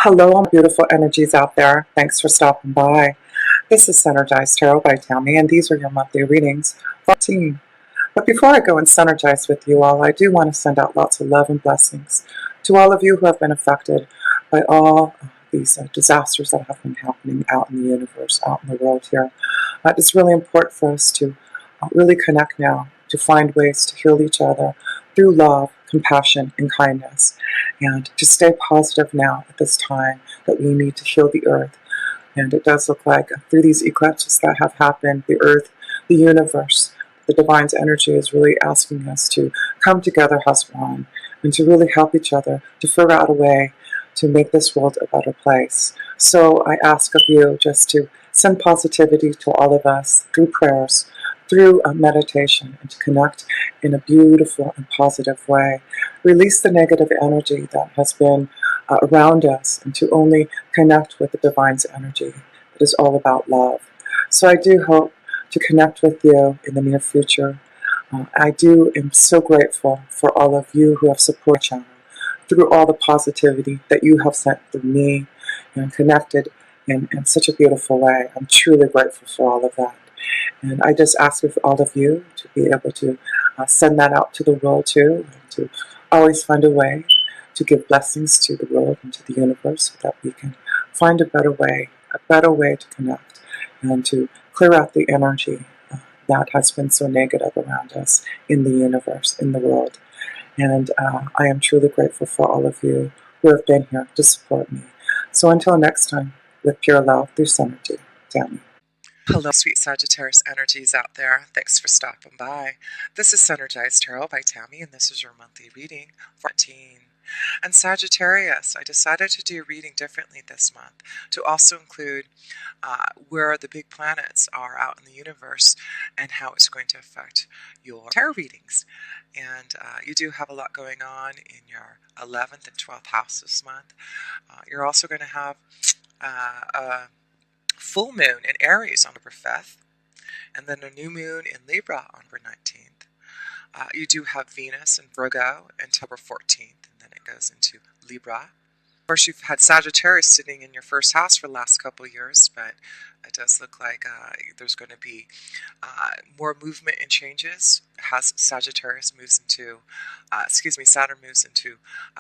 Hello, all beautiful energies out there. Thanks for stopping by. This is Synergized Tarot by Tammy, and these are your monthly readings for 14. But before I go and synergize with you all, I do want to send out lots of love and blessings to all of you who have been affected by all these disasters that have been happening out in the universe, out in the world here. It's really important for us to really connect now, to find ways to heal each other through love, compassion, and kindness, and to stay positive now at this time that we need to heal the earth. And it does look like through these eclipses that have happened, the earth, the universe, the divine's energy is really asking us to come together as one and to really help each other to figure out a way to make this world a better place. So I ask of you just to send positivity to all of us through prayers, through meditation, and to connect in a beautiful and positive way. Release the negative energy that has been around us and to only connect with the divine's energy that is all about love. So I do hope to connect with you in the near future. I am so grateful for all of you who have supported the channel through all the positivity that you have sent through me and connected in such a beautiful way. I'm truly grateful for all of that. And I just ask of all of you to be able to send that out to the world too, and to always find a way to give blessings to the world and to the universe so that we can find a better way to connect and to clear out the energy that has been so negative around us in the universe, in the world. And I am truly grateful for all of you who have been here to support me. So until next time, with pure love through Synergy, Tammy. Hello, sweet Sagittarius energies out there. Thanks for stopping by. This is Synergized Tarot by Tammy, and this is your monthly reading for 14. And Sagittarius, I decided to do a reading differently this month to also include where the big planets are out in the universe and how it's going to affect your tarot readings. And you do have a lot going on in your 11th and 12th house this month. You're also going to have a full moon in Aries on October 5th, and then a new moon in Libra on October 19th. You do have Venus in Virgo until October 14th, and then it goes into Libra. Of course, you've had Sagittarius sitting in your first house for the last couple of years, but it does look like there's going to be more movement and changes as Sagittarius moves into, Saturn moves into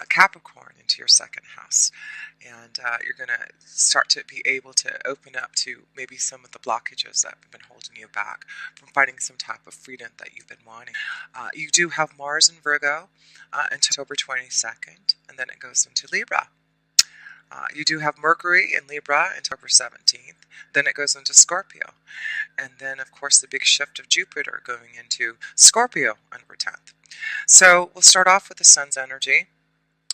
Capricorn, into your second house. And you're going to start to be able to open up to maybe some of the blockages that have been holding you back from finding some type of freedom that you've been wanting. You do have Mars in Virgo until October 22nd, and then it goes into Libra. You do have Mercury in Libra until October 17th, then it goes into Scorpio. And then, of course, the big shift of Jupiter going into Scorpio on October 10th. So we'll start off with the Sun's energy.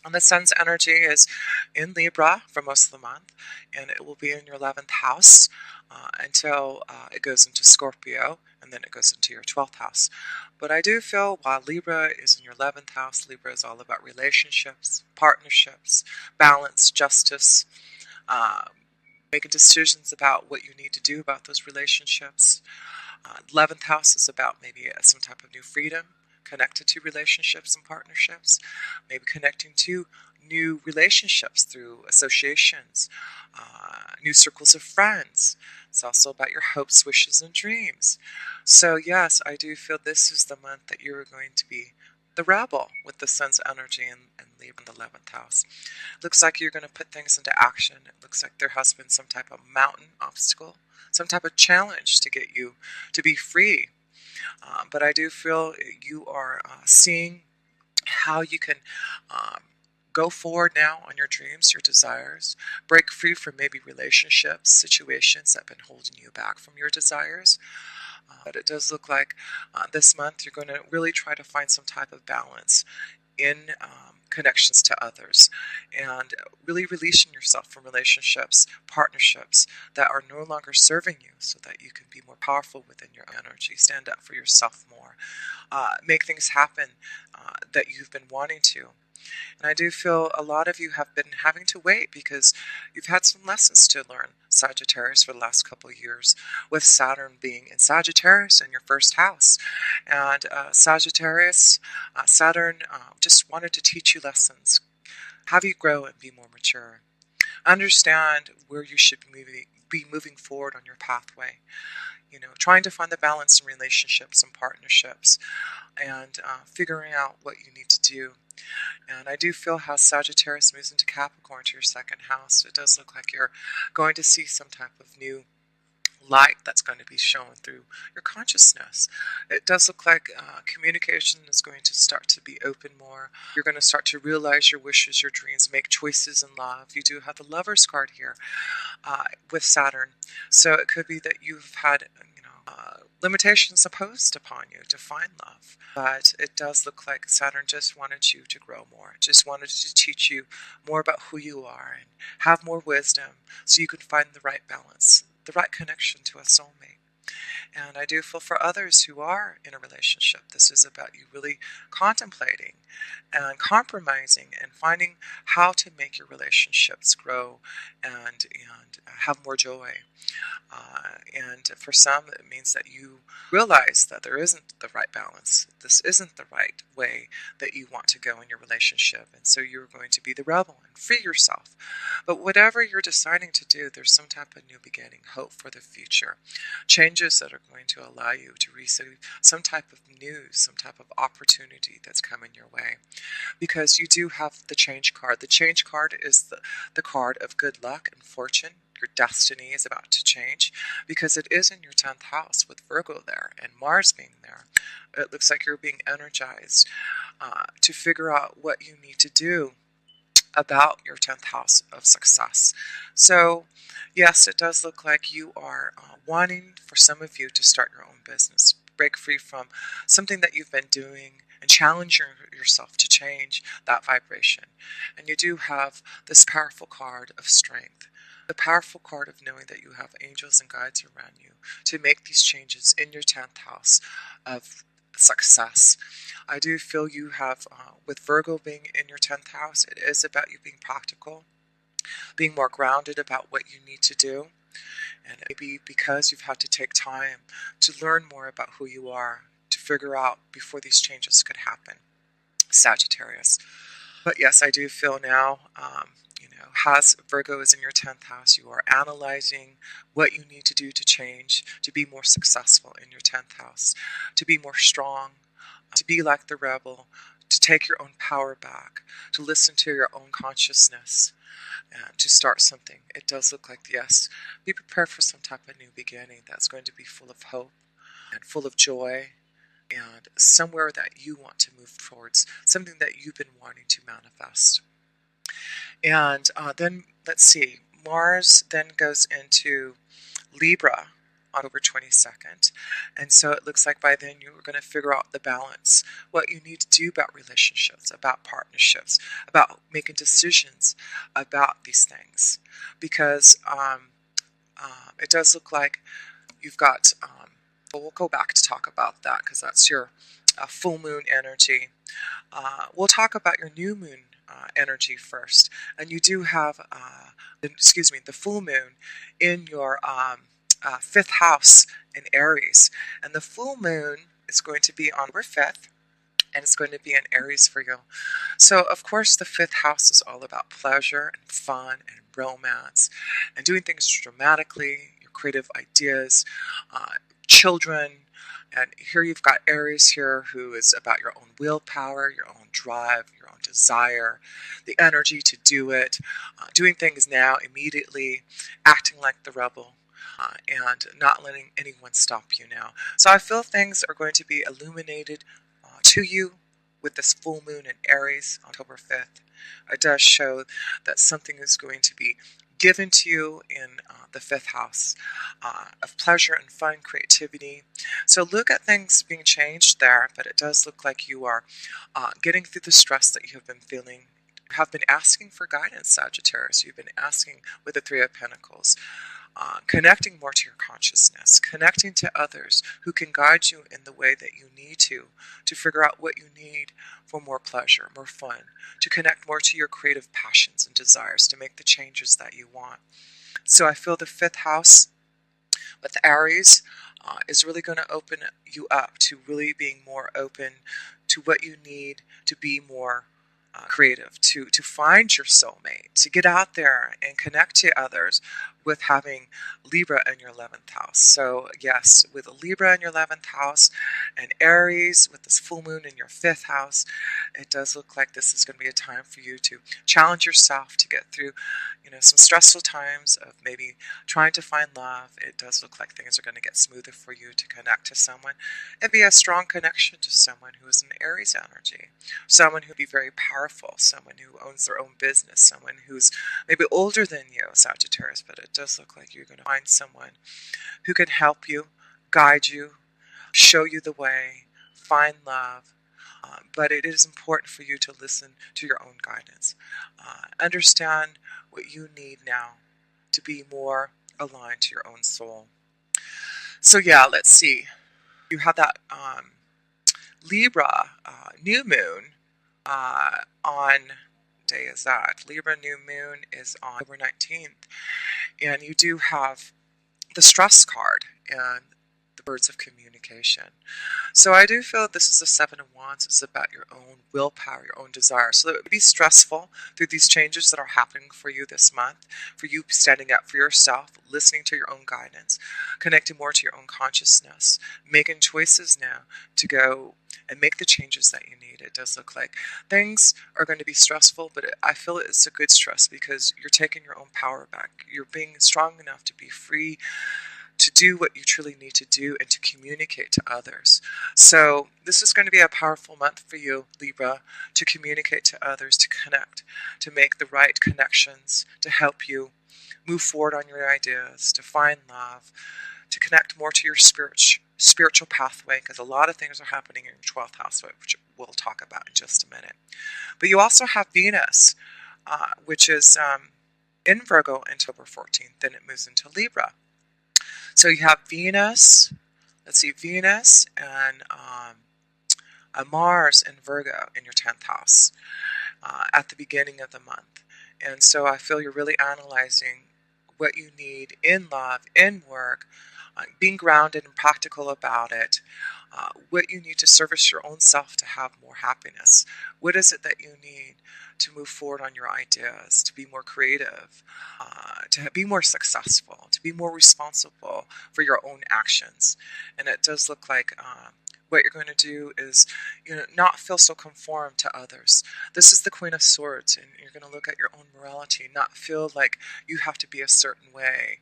And the Sun's energy is in Libra for most of the month, and it will be in your 11th house until it goes into Scorpio, and then it goes into your 12th house. But I do feel while Libra is in your 11th house, Libra is all about relationships, partnerships, balance, justice, making decisions about what you need to do about those relationships. 11th house is about maybe some type of new freedom, connected to relationships and partnerships, maybe connecting to new relationships through associations, new circles of friends. It's also about your hopes, wishes, and dreams. So yes, I do feel this is the month that you're going to be the rebel with the Sun's energy and Libra in the 11th house. Looks like you're going to put things into action. It looks like there has been some type of mountain obstacle, some type of challenge to get you to be free. But I do feel you are seeing how you can go forward now on your dreams, your desires, break free from maybe relationships, situations that have been holding you back from your desires. But it does look like this month you're going to really try to find some type of balance in connections to others and really releasing yourself from relationships, partnerships that are no longer serving you so that you can be more powerful within your energy, stand up for yourself more, make things happen that you've been wanting to. And I do feel a lot of you have been having to wait because you've had some lessons to learn, Sagittarius, for the last couple of years, with Saturn being in Sagittarius in your first house. And Sagittarius, Saturn just wanted to teach you lessons, have you grow and be more mature. Understand where you should be moving forward on your pathway. You know, trying to find the balance in relationships and partnerships, and figuring out what you need to do. And I do feel how Sagittarius moves into Capricorn to your second house. It does look like you're going to see some type of new light that's going to be shown through your consciousness. It does look like communication is going to start to be open more. You're going to start to realize your wishes, your dreams, make choices in love. You do have the Lover's card here with Saturn. So it could be that you've had, limitations imposed upon you to find love. But it does look like Saturn just wanted you to grow more, just wanted to teach you more about who you are and have more wisdom so you can find the right balance, the right connection to a soulmate. And I do feel for others who are in a relationship, this is about you really contemplating and compromising and finding how to make your relationships grow and have more joy. And for some, it means that you realize that there isn't the right balance. This isn't the right way that you want to go in your relationship. And so you're going to be the rebel and free yourself. But whatever you're deciding to do, there's some type of new beginning, hope for the future, changes that are going to allow you to receive some type of news, some type of opportunity that's coming your way. Because you do have the change card. The change card is the card of good luck and fortune. Your destiny is about to change because it is in your 10th house with Virgo there and Mars being there. It looks like you're being energized to figure out what you need to do about your 10th house of success. So yes, it does look like you are wanting, for some of you, to start your own business, break free from something that you've been doing and challenge yourself to change that vibration. And you do have this powerful card of strength, the powerful card of knowing that you have angels and guides around you to make these changes in your 10th house of success. I do feel you have, with Virgo being in your 10th house, it is about you being practical, being more grounded about what you need to do. And maybe because you've had to take time to learn more about who you are, to figure out before these changes could happen, Sagittarius. But yes, I do feel now, as Virgo is in your 10th house, you are analyzing what you need to do to change, to be more successful in your 10th house, to be more strong, to be like the rebel, to take your own power back, to listen to your own consciousness, and to start something. It does look like, yes, be prepared for some type of new beginning that's going to be full of hope and full of joy and somewhere that you want to move towards, something that you've been wanting to manifest. And then, let's see, Mars then goes into Libra on October 22nd. And so it looks like by then you're going to figure out the balance, what you need to do about relationships, about partnerships, about making decisions about these things. Because it does look like you've got, well, we'll go back to talk about that because that's your full moon energy. We'll talk about your new moon energy first. And you do have, the full moon in your 5th house in Aries. And the full moon is going to be on October 5th. And it's going to be in Aries for you. So, of course, the 5th house is all about pleasure and fun and romance and doing things dramatically, your creative ideas, children. And here you've got Aries here, who is about your own willpower, your own drive, your own desire, the energy to do it, doing things now, immediately, acting like the rebel, and not letting anyone stop you now. So I feel things are going to be illuminated to you with this full moon in Aries on October 5th. It does show that something is going to be given to you in the 5th house of pleasure and fun, creativity. So look at things being changed there, but it does look like you are getting through the stress that you have been feeling. You have been asking for guidance, Sagittarius. You've been asking with the 3 of Pentacles. Connecting more to your consciousness, connecting to others who can guide you in the way that you need to figure out what you need for more pleasure, more fun, to connect more to your creative passions and desires, to make the changes that you want. So I feel the 5th house with Aries is really going to open you up to really being more open to what you need to be more creative, to find your soulmate, to get out there and connect to others with having Libra in your 11th house. So yes, with a Libra in your 11th house and Aries with this full moon in your 5th house, it does look like this is going to be a time for you to challenge yourself to get through, some stressful times of maybe trying to find love. It does look like things are going to get smoother for you to connect to someone and be a strong connection to someone who is an Aries energy, someone who would be very powerful, someone who owns their own business, someone who's maybe older than you, Sagittarius, but it does look like you're going to find someone who can help you, guide you, show you the way, find love. But it is important for you to listen to your own guidance. Understand what you need now to be more aligned to your own soul. So yeah, let's see. You have that Libra new moon on day is that? Libra new moon is on October 19th. And you do have the stress card and the birds of communication. So I do feel this is the Seven of Wands. It's about your own willpower, your own desire. So it would be stressful through these changes that are happening for you this month, for you standing up for yourself, listening to your own guidance, connecting more to your own consciousness, making choices now to go and make the changes that you need. It does look like things are going to be stressful, but I feel it's a good stress because you're taking your own power back. You're being strong enough to be free to do what you truly need to do and to communicate to others. So this is going to be a powerful month for you, Libra, to communicate to others, to connect, to make the right connections, to help you move forward on your ideas, to find love, to connect more to your spiritual pathway, because a lot of things are happening in your 12th house, which we'll talk about in just a minute. But you also have Venus, which is in Virgo until October 14th, then it moves into Libra. So you have Venus, let's see, Venus and a Mars in Virgo in your 10th house at the beginning of the month. And so I feel you're really analyzing what you need in love, in work, being grounded and practical about it, what you need to service your own self to have more happiness. What is it that you need to move forward on your ideas, to be more creative, to be more successful, to be more responsible for your own actions. And it does look like what you're going to do is not feel so conformed to others. This is the Queen of Swords, and you're going to look at your own morality, not feel like you have to be a certain way.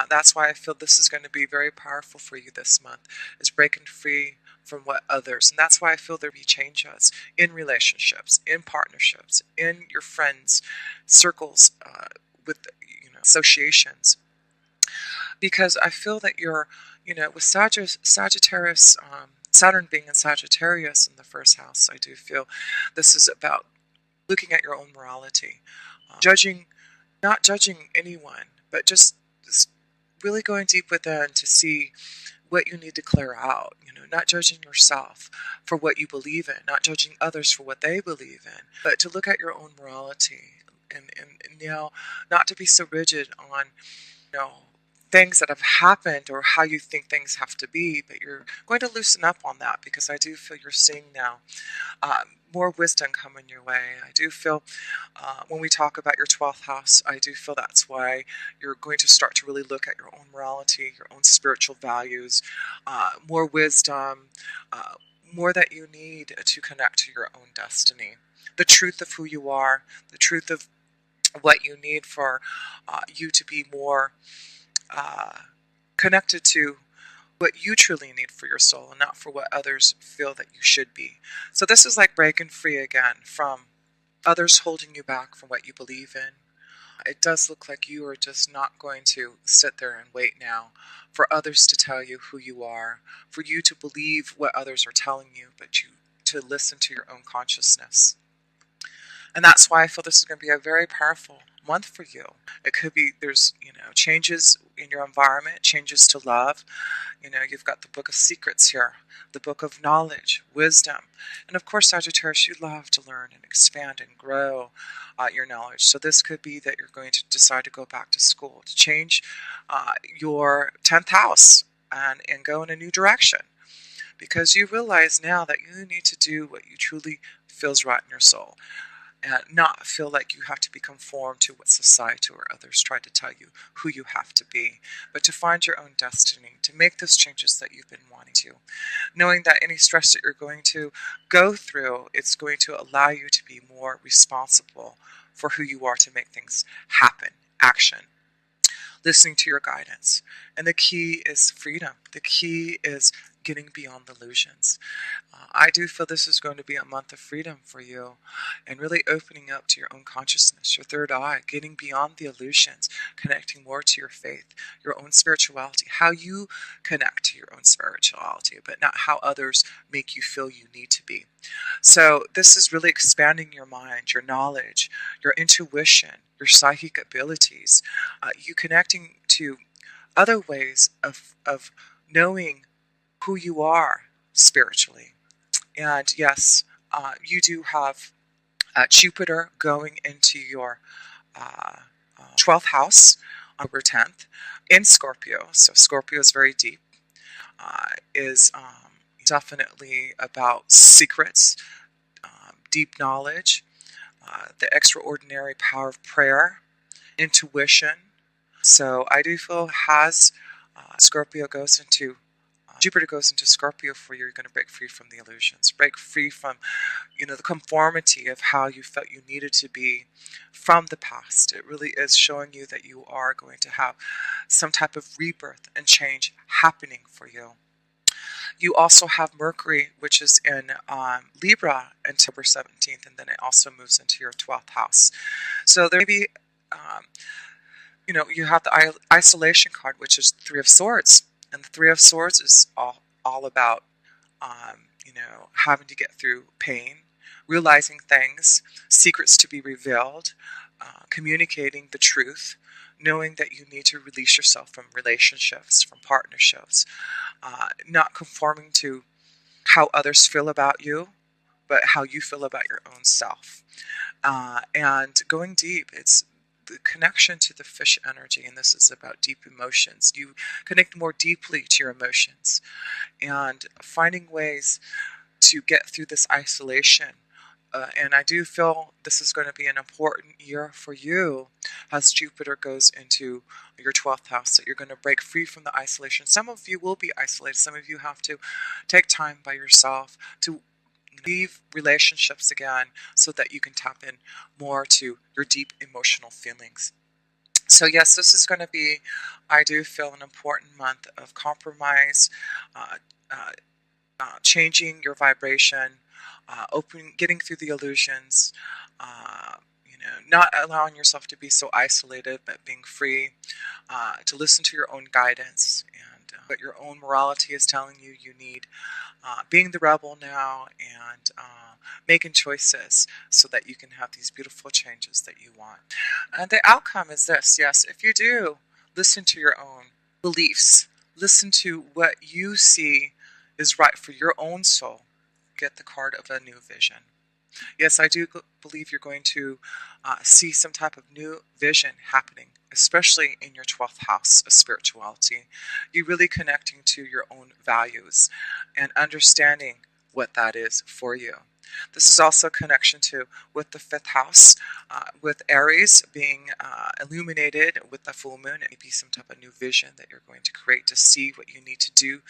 That's why I feel this is going to be very powerful for you this month, is breaking free from what others. And that's why I feel there'll be changes in relationships, in partnerships, in your friends, circles, with associations. Because I feel that you're, with Sagittarius, Saturn being in Sagittarius in the first house, I do feel this is about looking at your own morality, not judging anyone, but just really going deep within to see what you need to clear out, not judging yourself for what you believe in, not judging others for what they believe in, but to look at your own morality and not to be so rigid on, things that have happened or how you think things have to be, but you're going to loosen up on that because I do feel you're seeing now more wisdom coming your way. I do feel when we talk about your 12th house, I do feel that's why you're going to start to really look at your own morality, your own spiritual values, more wisdom, more that you need to connect to your own destiny, the truth of who you are, the truth of what you need for you to be more connected to what you truly need for your soul and not for what others feel that you should be. So this is like breaking free again from others holding you back from what you believe in. It does look like you are just not going to sit there and wait now for others to tell you who you are, for you to believe what others are telling you, but you to listen to your own consciousness. And that's why I feel this is going to be a very powerful month for you. It could be there's changes in your environment, changes to love. You've got the book of secrets here, the book of knowledge, wisdom, and of course, Sagittarius, you love to learn and expand and grow your knowledge. So this could be that you're going to decide to go back to school, to change your 10th house and go in a new direction, because you realize now that you need to do what you truly feels right in your soul. and not feel like you have to be conformed to what society or others try to tell you who you have to be, but to find your own destiny, to make those changes that you've been wanting to. Knowing that any stress that you're going to go through, it's going to allow you to be more responsible for who you are to make things happen. Action. Listening to your guidance. And the key is freedom. The key is getting beyond illusions. I do feel this is going to be a month of freedom for you, and really opening up to your own consciousness, your third eye, getting beyond the illusions, connecting more to your faith, your own spirituality, how you connect to your own spirituality, but not how others make you feel you need to be. So this is really expanding your mind, your knowledge, your intuition, your psychic abilities, you connecting to other ways of knowing who you are spiritually. And yes, you do have Jupiter going into your 12th house on October 10th in Scorpio. So Scorpio is very deep, is definitely about secrets, deep knowledge, the extraordinary power of prayer, intuition. So I do feel as Scorpio goes into Jupiter goes into Scorpio for you, you're going to break free from the illusions, break free from, the conformity of how you felt you needed to be from the past. It really is showing you that you are going to have some type of rebirth and change happening for you. You also have Mercury, which is in Libra until October 17th, and then it also moves into your 12th house. So there may be, you have the isolation card, which is Three of Swords. And the Three of Swords is all about, having to get through pain, realizing things, secrets to be revealed, communicating the truth, knowing that you need to release yourself from relationships, from partnerships, not conforming to how others feel about you, but how you feel about your own self. And going deep, it's the connection to the fish energy, and this is about deep emotions. You connect more deeply to your emotions and finding ways to get through this isolation. And I do feel this is going to be an important year for you as Jupiter goes into your 12th house, that you're going to break free from the isolation. Some of you will be isolated. Some of you have to take time by yourself to leave relationships again so that you can tap in more to your deep emotional feelings. So yes, this is going to be, I do feel, an important month of compromise, changing your vibration, getting through the illusions, not allowing yourself to be so isolated, but being free, to listen to your own guidance and what your own morality is telling you need, being the rebel now, and making choices so that you can have these beautiful changes that you want. And the outcome is this: yes, if you do listen to your own beliefs, listen to what you see is right for your own soul, get the card of a new vision. Yes, I do believe you're going to see some type of new vision happening, especially in your 12th house of spirituality. You're really connecting to your own values and understanding what that is for you. This is also a connection with the 5th house, with Aries being illuminated with the full moon. It may be some type of new vision that you're going to create to see what you need to do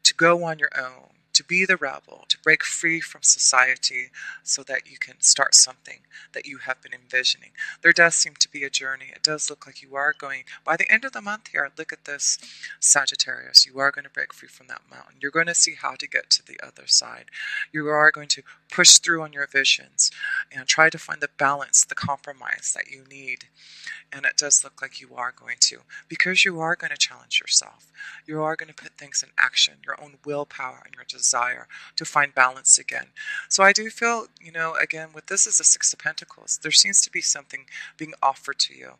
to go on your own, to be the rebel, to break free from society so that you can start something that you have been envisioning. There does seem to be a journey. It does look like you are going, by the end of the month here, look at this, Sagittarius, you are going to break free from that mountain. You're going to see how to get to the other side. You are going to push through on your visions and try to find the balance, the compromise that you need. And it does look like you are going to, because you are going to challenge yourself. You are going to put things in action, your own willpower and your desire to find balance again. So I do feel, again, with this is the Six of Pentacles, there seems to be something being offered to you.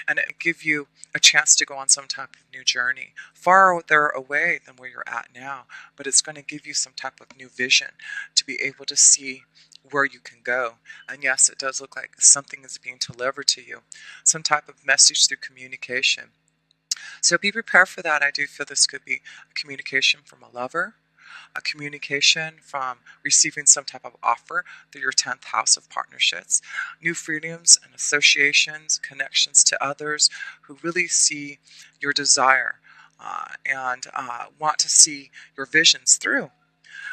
And it give you a chance to go on some type of new journey, farther away than where you're at now. But it's going to give you some type of new vision to be able to see where you can go. And yes, it does look like something is being delivered to you, some type of message through communication. So be prepared for that. I do feel this could be a communication from a lover, communication from receiving some type of offer through your 10th house of partnerships, new freedoms and associations, connections to others who really see your desire and want to see your visions through.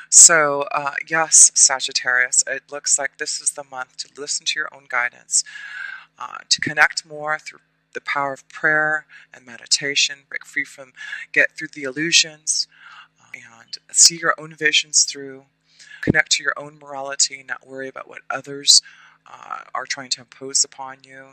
So, yes, Sagittarius, it looks like this is the month to listen to your own guidance, to connect more through the power of prayer and meditation, get through the illusions, and see your own visions through, connect to your own morality, not worry about what others are trying to impose upon you.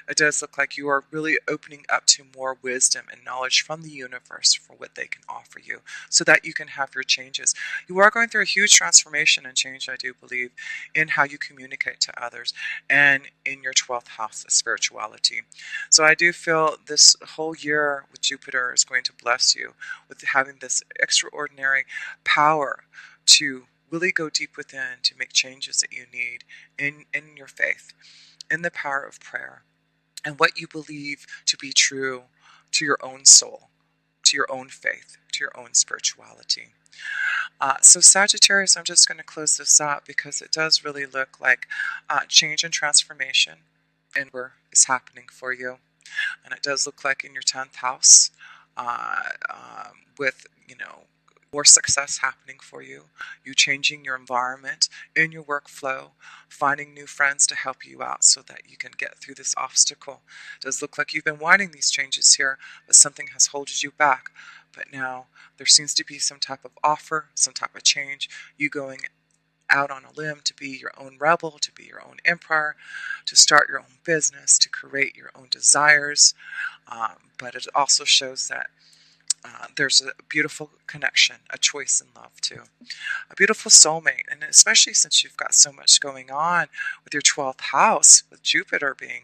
It does look like you are really opening up to more wisdom and knowledge from the universe for what they can offer you so that you can have your changes. You are going through a huge transformation and change, I do believe, in how you communicate to others and in your 12th house of spirituality. So I do feel this whole year with Jupiter is going to bless you with having this extraordinary power to really go deep within to make changes that you need in your faith, in the power of prayer, and what you believe to be true to your own soul, to your own faith, to your own spirituality. So Sagittarius, I'm just going to close this up because it does really look like change and transformation is happening for you. And it does look like in your 10th house with, more success happening for you, you changing your environment in your workflow, finding new friends to help you out so that you can get through this obstacle. It does look like you've been wanting these changes here, but something has held you back. But now there seems to be some type of offer, some type of change, you going out on a limb to be your own rebel, to be your own emperor, to start your own business, to create your own desires. But it also shows that there's a beautiful connection, a choice in love too, a beautiful soulmate. And especially since you've got so much going on with your 12th house, with Jupiter being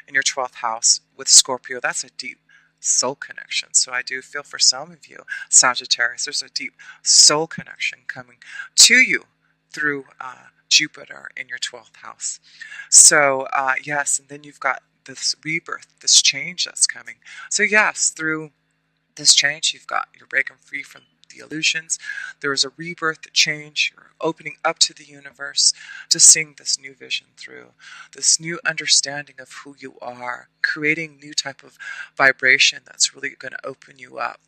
in your 12th house with Scorpio, that's a deep soul connection. So I do feel for some of you, Sagittarius, there's a deep soul connection coming to you through Jupiter in your 12th house. So yes, and then you've got this rebirth, this change that's coming. So yes, through this change, you're breaking free from the illusions. There is a rebirth, a change. You're opening up to the universe to seeing this new vision through, this new understanding of who you are, creating new type of vibration that's really going to open you up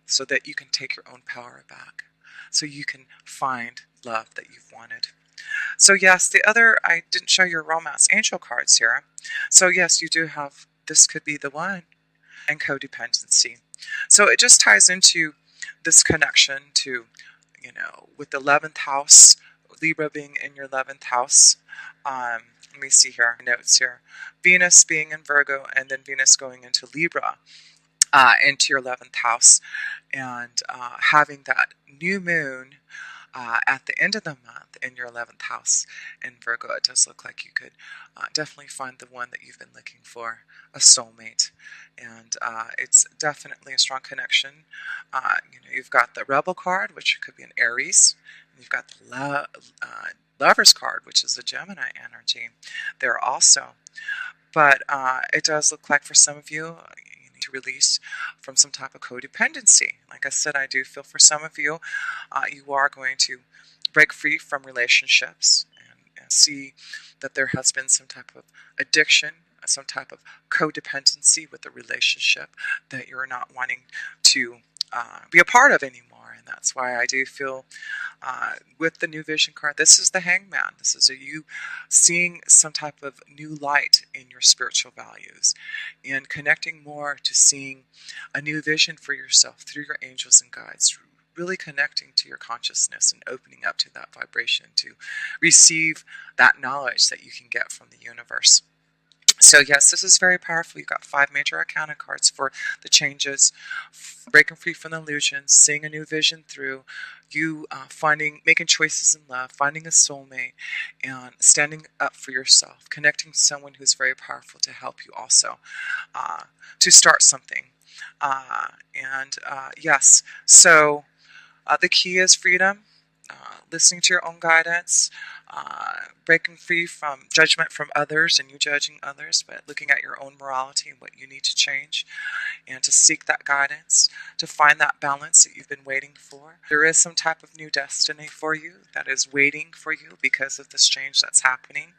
so that you can take your own power back, so you can find love that you've wanted. So yes, I didn't show your romance angel cards here. So yes, you do have, this could be the one, and codependency. So it just ties into this connection to, with the 11th house, Libra being in your 11th house. Let me see here, notes here. Venus being in Virgo and then Venus going into Libra, into your 11th house, and having that new moon at the end of the month in your 11th house in Virgo. It does look like you could definitely find the one that you've been looking for, a soulmate. And it's definitely a strong connection. You've got the Rebel card, which could be an Aries. And you've got the Lover's card, which is a Gemini energy there also. But it does look like for some of you, to release from some type of codependency. Like I said, I do feel for some of you, you are going to break free from relationships and see that there has been some type of addiction, some type of codependency with the relationship that you're not wanting to be a part of anymore. And that's why I do feel with the new vision card, this is the Hangman. This is you seeing some type of new light in your spiritual values and connecting more to seeing a new vision for yourself through your angels and guides, really connecting to your consciousness and opening up to that vibration to receive that knowledge that you can get from the universe. So yes, this is very powerful. You've got 5 major arcana cards for the changes, breaking free from the illusions, seeing a new vision through, you making choices in love, finding a soulmate, and standing up for yourself, connecting to someone who's very powerful to help you also, to start something. Yes, so the key is freedom. listening to your own guidance, breaking free from judgment from others and you judging others, but looking at your own morality and what you need to change, and to seek that guidance, to find that balance that you've been waiting for. There is some type of new destiny for you that is waiting for you because of this change that's happening.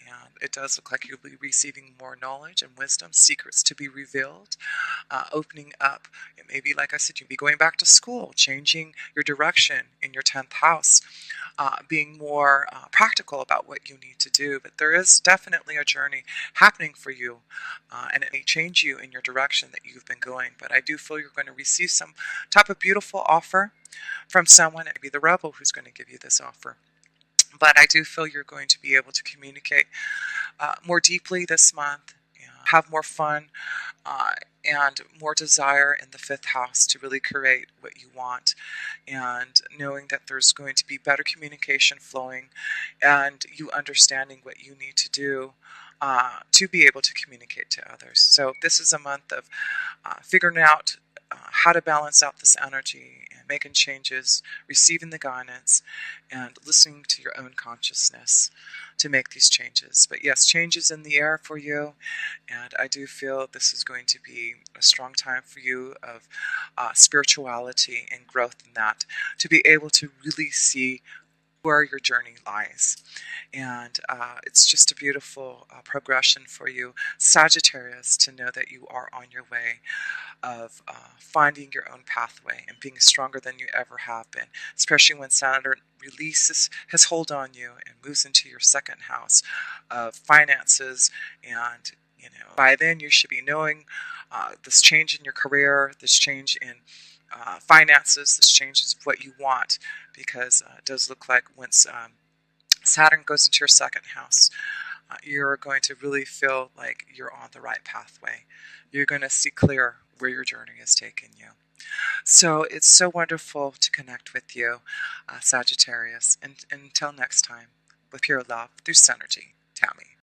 And it does look like you'll be receiving more knowledge and wisdom, secrets to be revealed, opening up. It may be, like I said, you'll be going back to school, changing your direction in your 10th house, being more practical about what you need to do. But there is definitely a journey happening for you, and it may change you in your direction that you've been going. But I do feel you're going to receive some type of beautiful offer from someone. It may be the rebel who's going to give you this offer. But I do feel you're going to be able to communicate more deeply this month, have more fun, and more desire in the 5th house to really create what you want, and knowing that there's going to be better communication flowing and you understanding what you need to do to be able to communicate to others. So this is a month of figuring out how to balance out this energy and making changes, receiving the guidance, and listening to your own consciousness to make these changes. But yes, change is in the air for you, and I do feel this is going to be a strong time for you of spirituality and growth in that, to be able to really see where your journey lies. And it's just a beautiful progression for you, Sagittarius, to know that you are on your way of finding your own pathway and being stronger than you ever have been, especially when Saturn releases his hold on you and moves into your 2nd house of finances. And by then you should be knowing this change in your career, this change in finances, this changes what you want, because it does look like once Saturn goes into your 2nd house, you're going to really feel like you're on the right pathway. You're going to see clear where your journey is taking you. So it's so wonderful to connect with you, Sagittarius. And until next time, with pure love through Synergy, Tammy.